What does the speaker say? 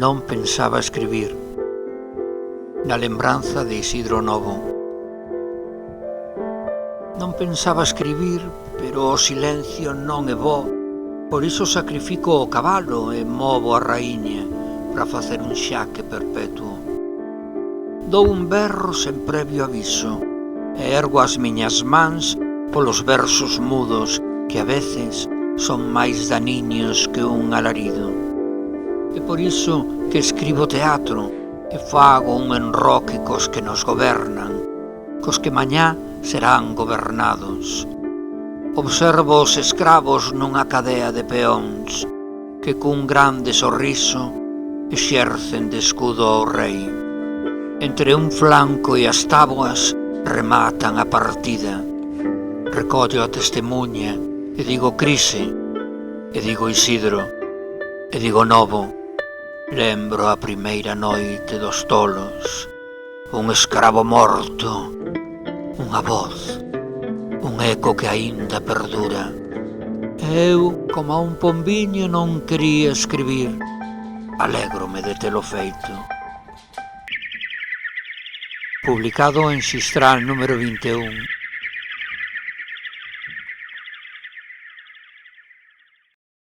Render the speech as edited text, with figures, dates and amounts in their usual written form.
Non pensaba escribir. Na lembranza de Isidro Novo. Non pensaba escribir, pero o silencio non é bo. Por iso sacrifico o cabalo e movo a raíña para facer un xaque perpetuo. Dou un berro sen previo aviso e ergo as miñas mans polos versos mudos que a veces son máis daniños que un alarido. É por iso que escribo teatro e fago un enroque cos que nos gobernan, cos que mañá serán gobernados. Observo os escravos nunha cadea de peóns que cun grande sorriso exercen de escudo ao rei. Entre un flanco e as táboas rematan a partida. Recollo a testemunha e digo crise, e digo Isidro, e digo Novo. Lembro a primeira noite dos tolos, un escravo morto, unha voz, un eco que aínda perdura. Eu, como un pombiño, non quería escribir. Alégrome de telo feito. Publicado en Xistral número 21.